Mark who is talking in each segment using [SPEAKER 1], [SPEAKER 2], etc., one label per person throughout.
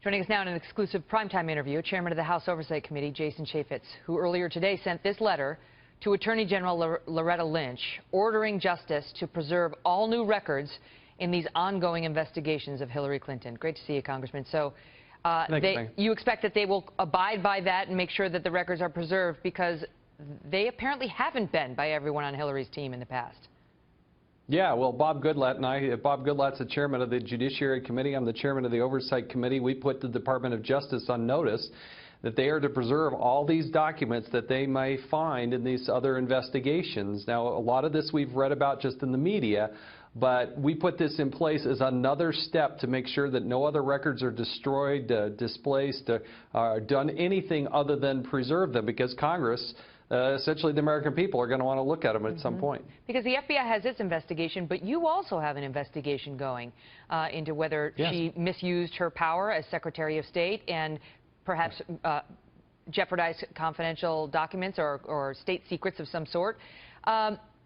[SPEAKER 1] Joining us now in an exclusive primetime interview, Chairman of the House Oversight Committee, Jason Chaffetz, who earlier today sent this letter to Attorney General Loretta Lynch, ordering justice to preserve all new records in these ongoing investigations of Hillary Clinton. Great to see you, Congressman. So you expect that they will abide by that and make sure that the records are preserved, because they apparently haven't been by everyone on Hillary's team in the past.
[SPEAKER 2] Yeah, well, Bob Goodlatte's the chairman of the Judiciary Committee. I'm the chairman of the Oversight Committee. We put the Department of Justice on notice that they are to preserve all these documents that they may find in these other investigations. Now, a lot of this we've read about just in the media, but we put this in place as another step to make sure that no other records are destroyed, displaced, done anything other than preserve them, because Congress, essentially the American people, are going to want to look at them at some point.
[SPEAKER 1] Because the FBI has its investigation, but you also have an investigation going into whether she misused her power as Secretary of State and perhaps jeopardized confidential documents or state secrets of some sort.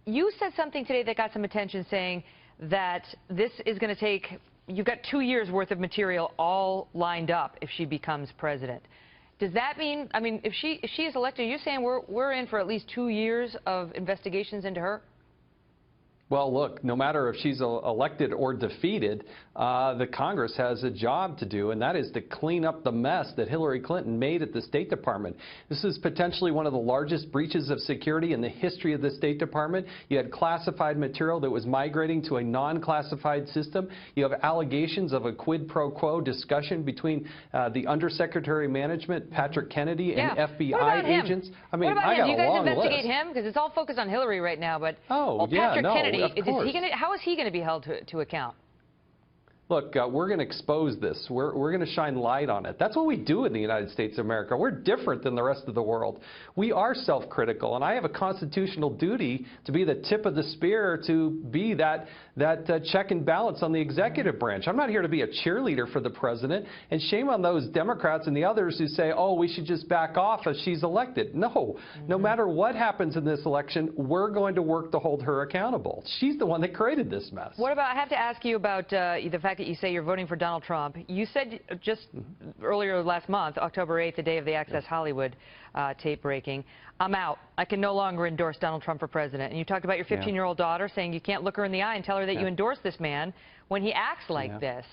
[SPEAKER 1] You said something today that got some attention, saying that this is going to take, you've got 2 years worth of material all lined up if she becomes president. Does that mean, I mean, if she is elected, are you saying we're in for at least 2 years of investigations into her?
[SPEAKER 2] Well, look, no matter if she's elected or defeated, the Congress has a job to do, and that is to clean up the mess that Hillary Clinton made at the State Department. This is potentially one of the largest breaches of security in the history of the State Department. You had classified material that was migrating to a non-classified system. You have allegations of a quid pro quo discussion between the Undersecretary of Management, Patrick Kennedy, and FBI agents. I mean,
[SPEAKER 1] what about him? Do you guys investigate
[SPEAKER 2] list.
[SPEAKER 1] him? Because it's all focused on Hillary right now, but
[SPEAKER 2] Patrick
[SPEAKER 1] Kennedy,
[SPEAKER 2] of course.
[SPEAKER 1] how is he going to be held to account?
[SPEAKER 2] Look, we're going to expose this. We're going to shine light on it. That's what we do in the United States of America. We're different than the rest of the world. We are self-critical, and I have a constitutional duty to be the tip of the spear, to be that check and balance on the executive branch. I'm not here to be a cheerleader for the president, and shame on those Democrats and the others who say, oh, we should just back off if she's elected. No. No matter what happens in this election, we're going to work to hold her accountable. She's the one that created this mess.
[SPEAKER 1] What about, I have to ask you about the fact that you say you're voting for Donald Trump. You said just earlier last month, October 8th, the day of the Access Hollywood tape breaking, I'm out. I can no longer endorse Donald Trump for president. And you talked about your 15-year-old daughter, saying you can't look her in the eye and tell her that you endorse this man when he acts like this.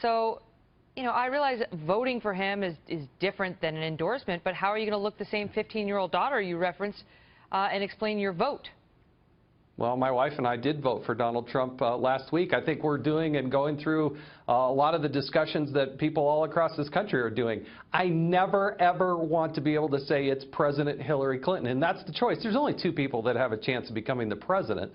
[SPEAKER 1] So, you know, I realize that voting for him is different than an endorsement, but how are you going to look the same 15-year-old daughter you referenced and explain your vote?
[SPEAKER 2] Well, my wife and I did vote for Donald Trump last week. I think we're doing and going through a lot of the discussions that people all across this country are doing. I never, ever want to be able to say it's President Hillary Clinton, and that's the choice. There's only two people that have a chance of becoming the president.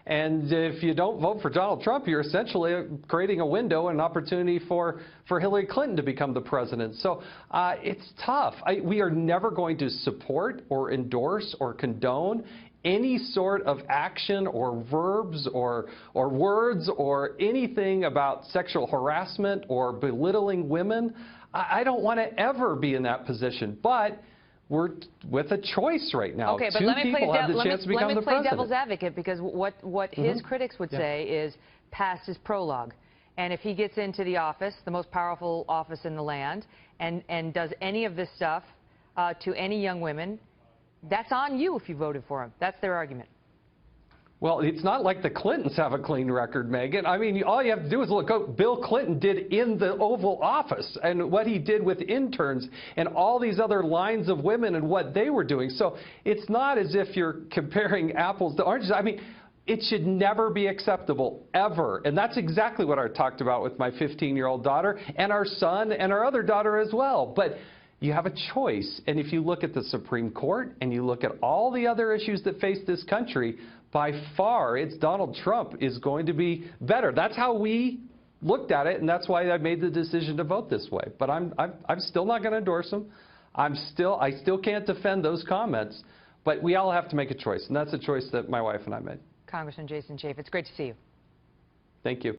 [SPEAKER 2] And if you don't vote for Donald Trump, you're essentially creating a window and an opportunity for Hillary Clinton to become the president. So it's tough. We are never going to support or endorse or condone any sort of action or verbs or words or anything about sexual harassment or belittling women. I don't want to ever be in that position. But we're with a choice right now.
[SPEAKER 1] Okay, but
[SPEAKER 2] Two
[SPEAKER 1] let me
[SPEAKER 2] people have the chance to become the president.
[SPEAKER 1] Let me play devil's advocate, because what his critics would say is past his prologue. And if he gets into the office, the most powerful office in the land, and does any of this stuff to any young women, that's on you if you voted for him. That's their argument.
[SPEAKER 2] Well, it's not like the Clintons have a clean record, Megan. I mean, all you have to do is look what Bill Clinton did in the Oval Office and what he did with interns and all these other lines of women and what they were doing. So it's not as if you're comparing apples to oranges. I mean, it should never be acceptable, ever. And that's exactly what I talked about with my 15-year-old daughter and our son and our other daughter as well. But you have a choice, and if you look at the Supreme Court and you look at all the other issues that face this country, by far, it's Donald Trump is going to be better. That's how we looked at it, and that's why I made the decision to vote this way. But I'm still not going to endorse him. I still can't defend those comments. But we all have to make a choice, and that's a choice that my wife and I made.
[SPEAKER 1] Congressman Jason Chaffetz, it's great to see you.
[SPEAKER 2] Thank you.